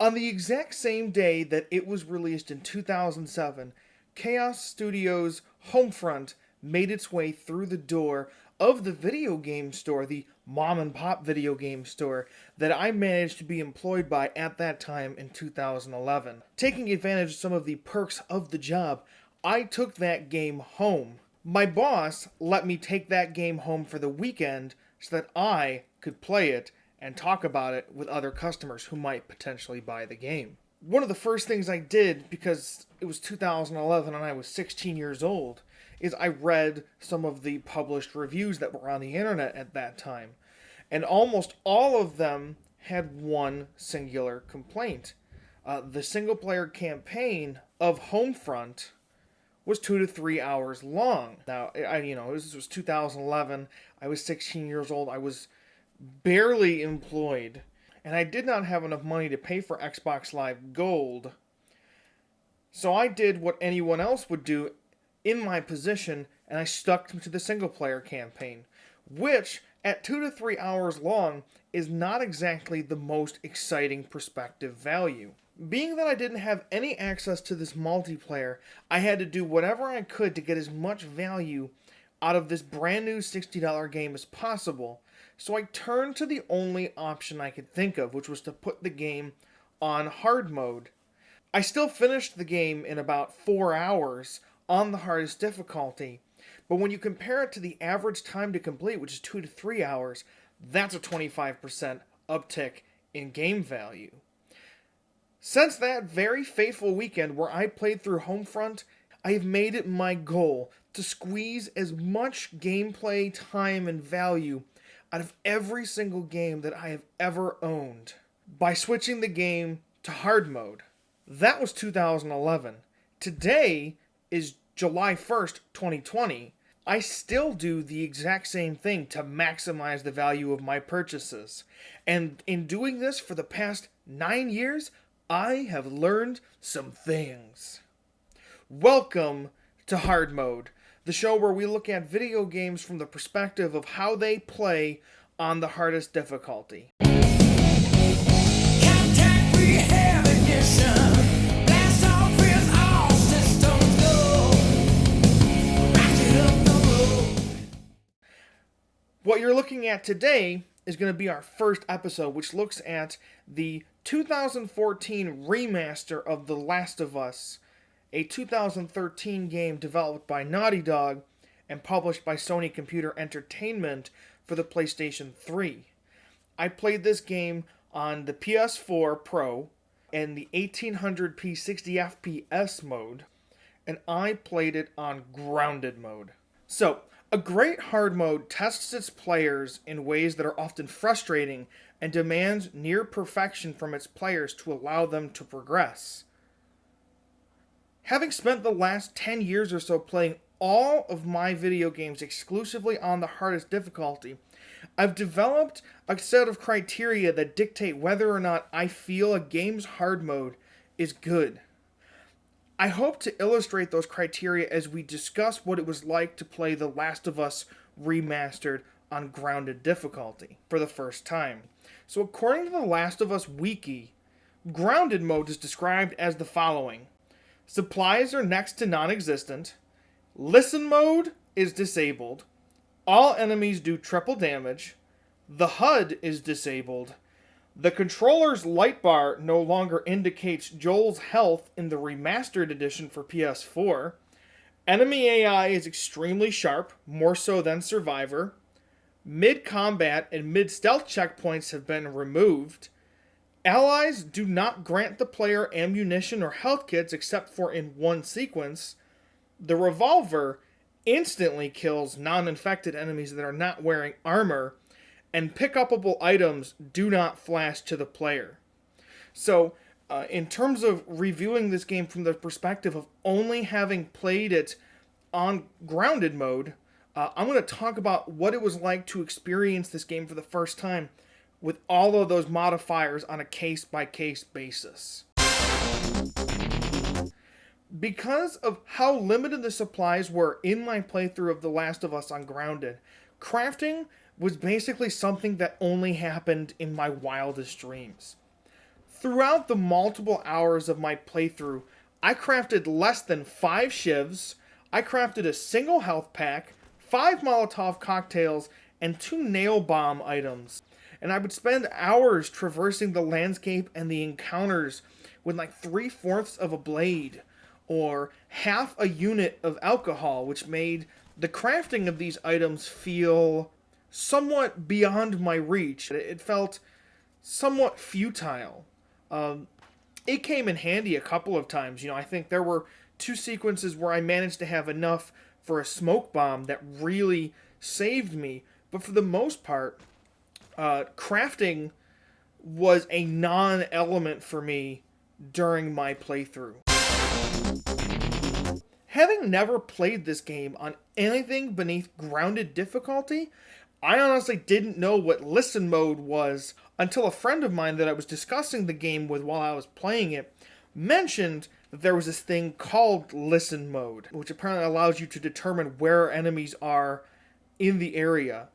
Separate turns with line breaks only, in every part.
On the exact same day that it was released in 2007, Chaos Studios' Homefront made its way through the door of the video game store, the mom and pop video game store that I managed to be employed by at that time in 2011. Taking advantage of some of the perks of the job, I took that game home. My boss let me take that game home for the weekend so that I could play it and talk about it with other customers who might potentially buy the game. One of the first things I did, because it was 2011 and I was 16 years old, is I read some of the published reviews that were on the internet at that time. And almost all of them had one singular complaint. The single-player campaign of Homefront was 2 to 3 hours long. Now, this was 2011. I was 16 years old. I was barely employed, and I did not have enough money to pay for Xbox Live Gold. So I did what anyone else would do in my position, and I stuck to the single-player campaign, which, at 2 to 3 hours long, is not exactly the most exciting perspective value. Being that I didn't have any access to this multiplayer, I had to do whatever I could to get as much value out of this brand new $60 game as possible. So I turned to the only option I could think of, which was to put the game on hard mode. I still finished the game in about 4 hours on the hardest difficulty, but when you compare it to the average time to complete, which is 2 to 3 hours, that's a 25% uptick in game value. Since that very fateful weekend where I played through Homefront, I have made it my goal to squeeze as much gameplay time and value out of every single game that I have ever owned by switching the game to hard mode. That was 2011. Today is July 1st, 2020. I still do the exact same thing to maximize the value of my purchases. And in doing this for the past 9 years, I have learned some things. Welcome to Hard Mode, the show where we look at video games from the perspective of how they play on the hardest difficulty. Contact rehab edition. Blast off with all systems go. Ratchet up the road. What you're looking at today is going to be our first episode, which looks at the 2014 remaster of The Last of Us, a 2013 game developed by Naughty Dog and published by Sony Computer Entertainment for the PlayStation 3. I played this game on the PS4 Pro and the 1800p 60 FPS mode, and I played it on grounded mode. So, a great hard mode tests its players in ways that are often frustrating and demands near perfection from its players to allow them to progress. Having spent the last 10 years or so playing all of my video games exclusively on the hardest difficulty, I've developed a set of criteria that dictate whether or not I feel a game's hard mode is good. I hope to illustrate those criteria as we discuss what it was like to play The Last of Us Remastered on grounded difficulty for the first time. So according to The Last of Us Wiki, grounded mode is described as the following. Supplies are next to non-existent. Listen mode is disabled. All enemies do triple damage. The HUD is disabled. The controller's light bar no longer indicates Joel's health in the remastered edition for PS4. Enemy AI is extremely sharp, more so than Survivor. Mid-combat and mid-stealth checkpoints have been removed. Allies do not grant the player ammunition or health kits except for in one sequence. The revolver instantly kills non-infected enemies that are not wearing armor, and pick-upable items do not flash to the player. So, in terms of reviewing this game from the perspective of only having played it on grounded mode, I'm going to talk about what it was like to experience this game for the first time with all of those modifiers on a case-by-case basis. Because of how limited the supplies were in my playthrough of The Last of Us on Grounded, crafting was basically something that only happened in my wildest dreams. Throughout the multiple hours of my playthrough, I crafted less than 5 shivs, I crafted a single health pack, 5 Molotov cocktails, and 2 nail bomb items. And I would spend hours traversing the landscape and the encounters with like 3/4 of a blade, or half a unit of alcohol, which made the crafting of these items feel somewhat beyond my reach. It felt somewhat futile. It came in handy a couple of times. I think there were 2 sequences where I managed to have enough for a smoke bomb that really saved me. But for the most part, crafting was a non-element for me during my playthrough. Having never played this game on anything beneath grounded difficulty, I honestly didn't know what listen mode was until a friend of mine that I was discussing the game with while I was playing it mentioned that there was this thing called listen mode, which apparently allows you to determine where enemies are in the area.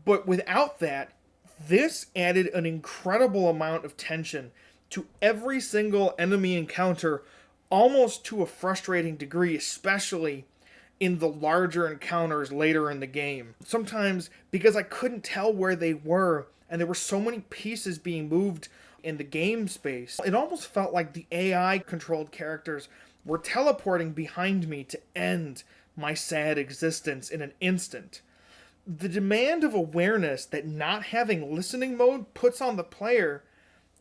But without that, this added an incredible amount of tension to every single enemy encounter, almost to a frustrating degree, especially in the larger encounters later in the game. Sometimes, because I couldn't tell where they were, and there were so many pieces being moved in the game space, it almost felt like the AI-controlled characters were teleporting behind me to end my sad existence in an instant. The demand of awareness that not having listening mode puts on the player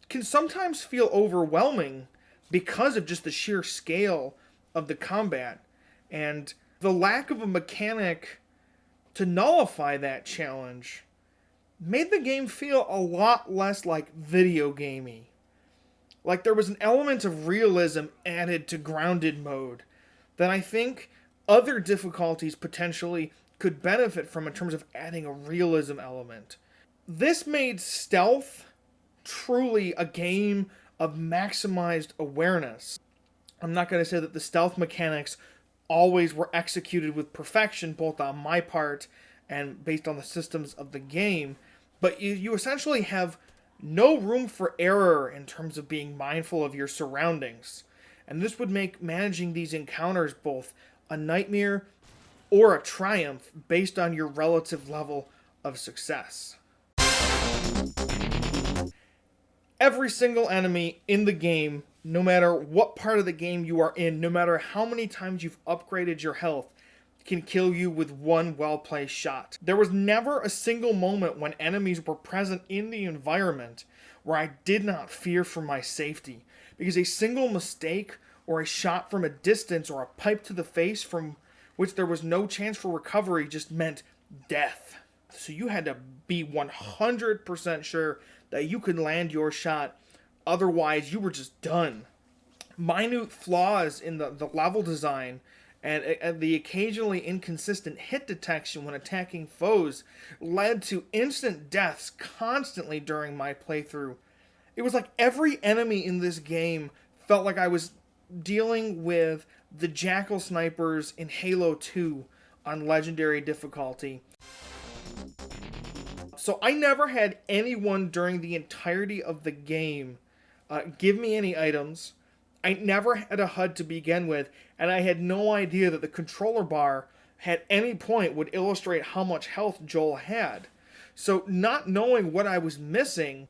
can sometimes feel overwhelming because of just the sheer scale of the combat, and the lack of a mechanic to nullify that challenge made the game feel a lot less like video gamey. Like there was an element of realism added to grounded mode that I think other difficulties potentially could benefit from in terms of adding a realism element. This made stealth truly a game of maximized awareness. I'm not going to say that the stealth mechanics always were executed with perfection, both on my part and based on the systems of the game, but you essentially have no room for error in terms of being mindful of your surroundings. And this would make managing these encounters both a nightmare or a triumph based on your relative level of success. Every single enemy in the game, no matter what part of the game you are in, no matter how many times you've upgraded your health, can kill you with one well-placed shot. There was never a single moment when enemies were present in the environment where I did not fear for my safety, because a single mistake or a shot from a distance or a pipe to the face from which there was no chance for recovery just meant death. So you had to be 100% sure that you could land your shot, otherwise you were just done. Minute flaws in the level design and the occasionally inconsistent hit detection when attacking foes led to instant deaths constantly during my playthrough. It was like every enemy in this game felt like I was dealing with the Jackal snipers in Halo 2 on legendary difficulty. So I never had anyone during the entirety of the game give me any items. I never had a HUD to begin with, and I had no idea that the controller bar at any point would illustrate how much health Joel had. So not knowing what I was missing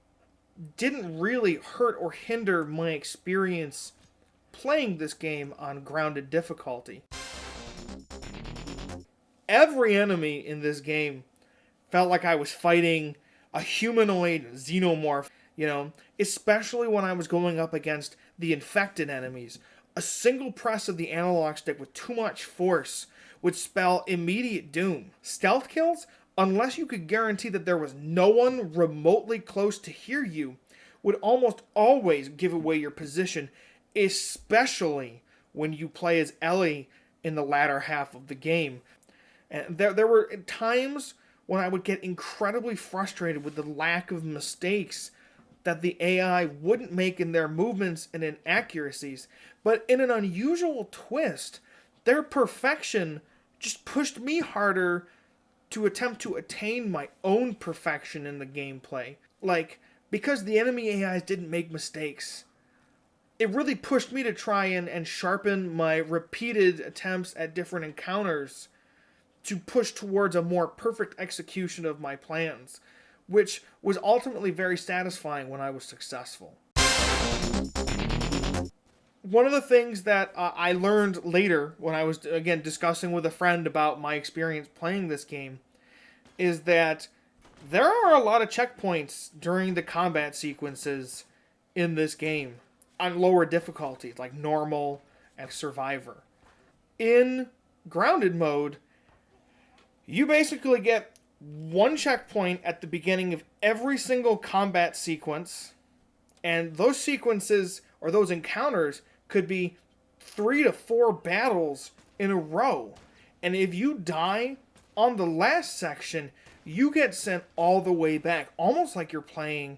didn't really hurt or hinder my experience playing this game on grounded difficulty. Every enemy in this game felt like I was fighting a humanoid xenomorph, especially when I was going up against the infected enemies. A single press of the analog stick with too much force would spell immediate doom. Stealth kills, unless you could guarantee that there was no one remotely close to hear you, would almost always give away your position, especially when you play as Ellie in the latter half of the game. And there were times when I would get incredibly frustrated with the lack of mistakes that the AI wouldn't make in their movements and inaccuracies, but in an unusual twist, their perfection just pushed me harder to attempt to attain my own perfection in the gameplay. Like, because the enemy AIs didn't make mistakes. It really pushed me to try and sharpen my repeated attempts at different encounters to push towards a more perfect execution of my plans, which was ultimately very satisfying when I was successful. One of the things that I learned later when I was, again, discussing with a friend about my experience playing this game is that there are a lot of checkpoints during the combat sequences in this game on lower difficulties, like normal and survivor. In grounded mode, you basically get one checkpoint at the beginning of every single combat sequence, and those sequences or those encounters could be 3 to 4 battles in a row. And if you die on the last section, you get sent all the way back, almost like you're playing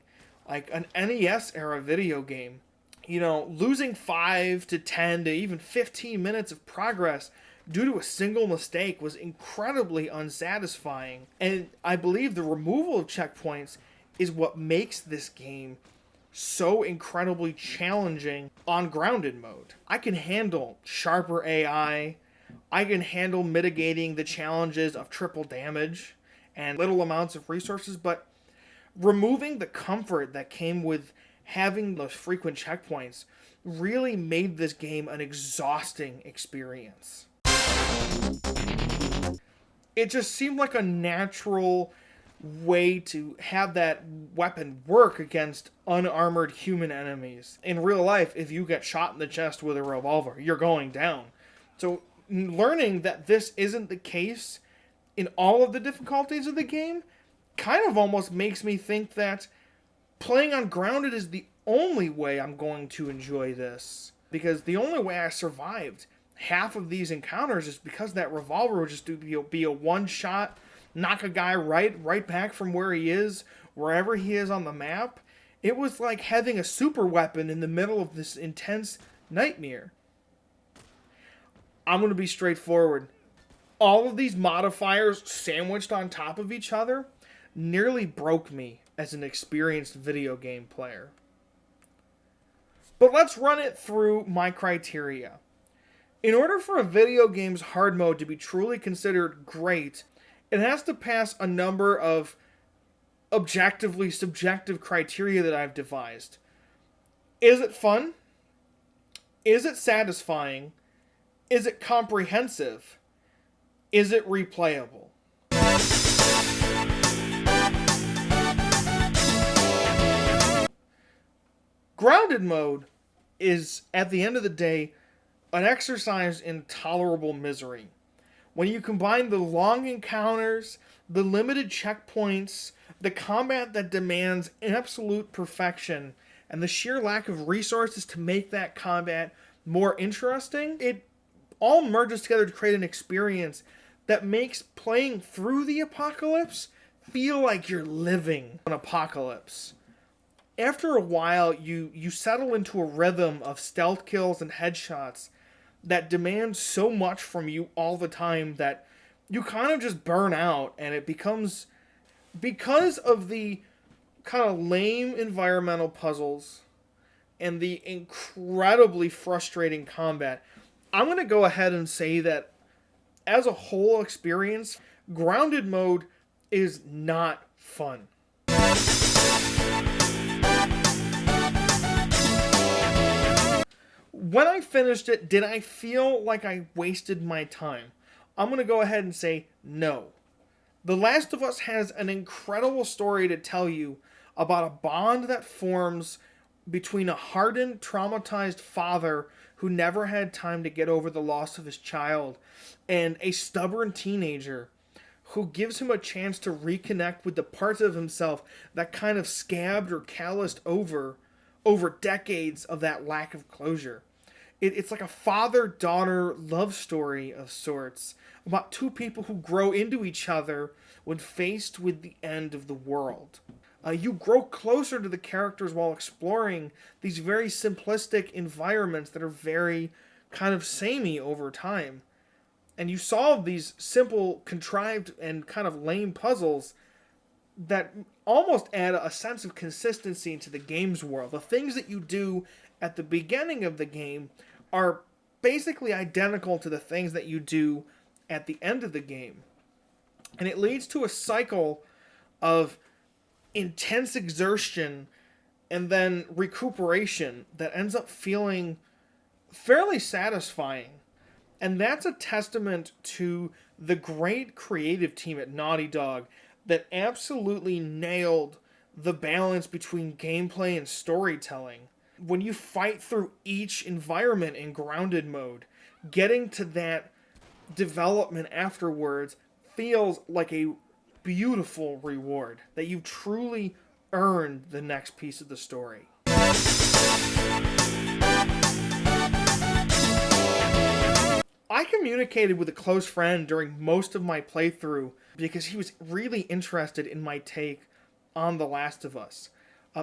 like an NES era video game. You know, losing 5 to 10 to even 15 minutes of progress due to a single mistake was incredibly unsatisfying. And I believe the removal of checkpoints is what makes this game so incredibly challenging on grounded mode. I can handle sharper AI. I can handle mitigating the challenges of triple damage and little amounts of resources, but removing the comfort that came with having those frequent checkpoints really made this game an exhausting experience. It just seemed like a natural way to have that weapon work against unarmored human enemies. In real life, if you get shot in the chest with a revolver, you're going down. So learning that this isn't the case in all of the difficulties of the game kind of almost makes me think that playing on grounded is the only way I'm going to enjoy this. Because the only way I survived half of these encounters is because that revolver would just be a one shot, knock a guy right back from where he is, wherever he is on the map. It was like having a super weapon in the middle of this intense nightmare. I'm going to be straightforward. All of these modifiers sandwiched on top of each other nearly broke me as an experienced video game player. But let's run it through my criteria. In order for a video game's hard mode to be truly considered great, it has to pass a number of objectively subjective criteria that I've devised. Is it fun? Is it satisfying? Is it comprehensive? Is it replayable? Grounded mode is, at the end of the day, an exercise in tolerable misery. When you combine the long encounters, the limited checkpoints, the combat that demands absolute perfection, and the sheer lack of resources to make that combat more interesting, it all merges together to create an experience that makes playing through the apocalypse feel like you're living an apocalypse. After a while, you settle into a rhythm of stealth kills and headshots that demand so much from you all the time that you kind of just burn out, and it becomes, because of the kind of lame environmental puzzles and the incredibly frustrating combat, I'm going to go ahead and say that as a whole experience, grounded mode is not fun. When I finished it, did I feel like I wasted my time? I'm going to go ahead and say no. The Last of Us has an incredible story to tell you about a bond that forms between a hardened, traumatized father who never had time to get over the loss of his child and a stubborn teenager who gives him a chance to reconnect with the parts of himself that kind of scabbed or calloused over decades of that lack of closure. It's like a father-daughter love story of sorts about two people who grow into each other when faced with the end of the world. You grow closer to the characters while exploring these very simplistic environments that are very kind of samey over time. And you solve these simple, contrived, and kind of lame puzzles that almost add a sense of consistency into the game's world. The things that you do at the beginning of the game are basically identical to the things that you do at the end of the game. And it leads to a cycle of intense exertion and then recuperation that ends up feeling fairly satisfying. And that's a testament to the great creative team at Naughty Dog that absolutely nailed the balance between gameplay and storytelling. When you fight through each environment in grounded mode, getting to that development afterwards feels like a beautiful reward, that you've truly earned the next piece of the story. I communicated with a close friend during most of my playthrough because he was really interested in my take on The Last of Us.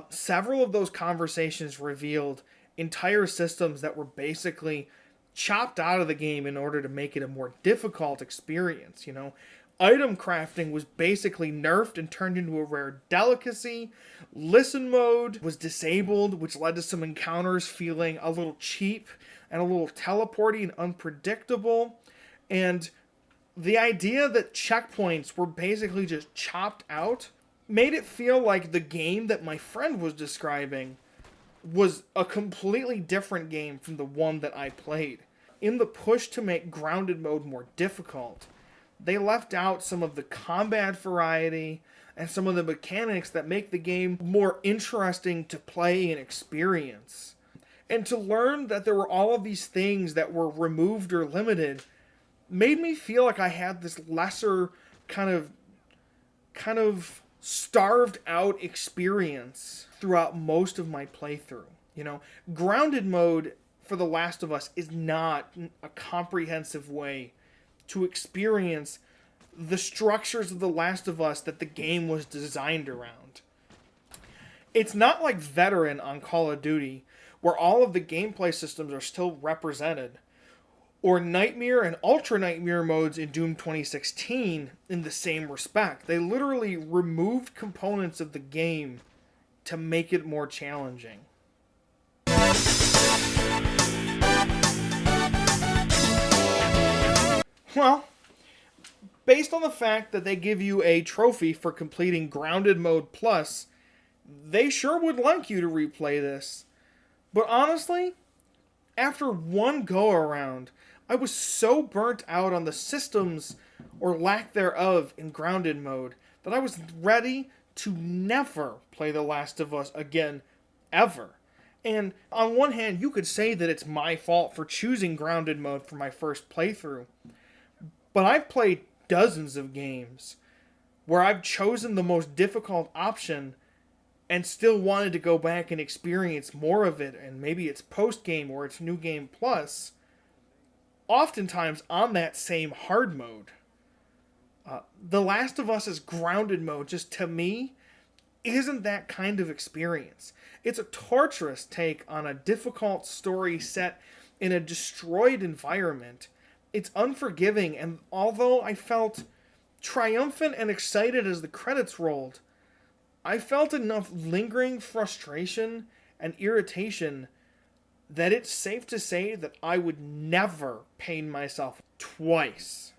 Several of those conversations revealed entire systems that were basically chopped out of the game in order to make it a more difficult experience, you know. Item crafting was basically nerfed and turned into a rare delicacy. Listen mode was disabled, which led to some encounters feeling a little cheap and a little teleporty and unpredictable. And the idea that checkpoints were basically just chopped out made it feel like the game that my friend was describing was a completely different game from the one that I played. In the push to make grounded mode more difficult, they left out some of the combat variety and some of the mechanics that make the game more interesting to play and experience. And to learn that there were all of these things that were removed or limited made me feel like I had this lesser kind of starved out experience throughout most of my playthrough. You know, grounded mode for The Last of Us is not a comprehensive way to experience the structures of The Last of Us that the game was designed around. It's not like Veteran on Call of Duty, where all of the gameplay systems are still represented, or Nightmare and Ultra Nightmare modes in Doom 2016 in the same respect. They literally removed components of the game to make it more challenging. Well, based on the fact that they give you a trophy for completing Grounded Mode Plus, they sure would like you to replay this. But honestly, after one go-around, I was so burnt out on the systems, or lack thereof, in Grounded Mode, that I was ready to never play The Last of Us again, ever. And on one hand, you could say that it's my fault for choosing Grounded Mode for my first playthrough. But I've played dozens of games where I've chosen the most difficult option and still wanted to go back and experience more of it, and maybe it's post-game or it's New Game Plus, oftentimes on that same hard mode. The Last of Us's Grounded Mode, just to me, isn't that kind of experience. It's a torturous take on a difficult story set in a destroyed environment. It's unforgiving, and although I felt triumphant and excited as the credits rolled, I felt enough lingering frustration and irritation that it's safe to say that I would never pain myself twice.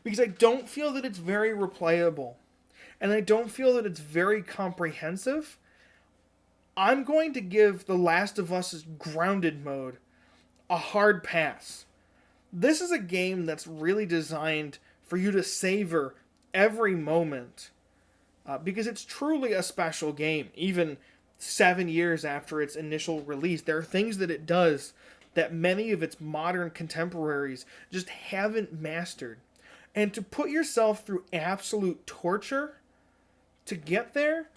Because I don't feel that it's very replayable, and I don't feel that it's very comprehensive. I'm going to give The Last of Us's Grounded Mode a hard pass. This is a game that's really designed for you to savor every moment, because it's truly a special game. Even 7 years after its initial release, there are things that it does that many of its modern contemporaries just haven't mastered. And to put yourself through absolute torture to get there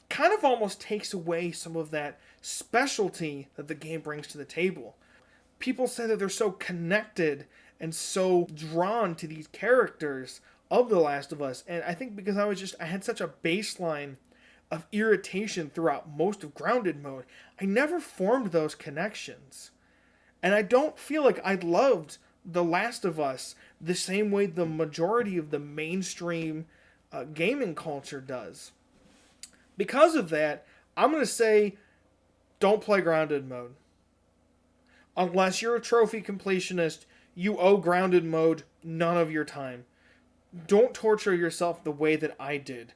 kind of almost takes away some of that specialty that the game brings to the table. People say that they're so connected and so drawn to these characters of The Last of Us, and I think because I had such a baseline of irritation throughout most of Grounded Mode, I never formed those connections. And I don't feel like I loved The Last of Us the same way the majority of the mainstream gaming culture does. Because of that, I'm going to say don't play grounded mode. Unless you're a trophy completionist, you owe grounded mode none of your time. Don't torture yourself the way that I did.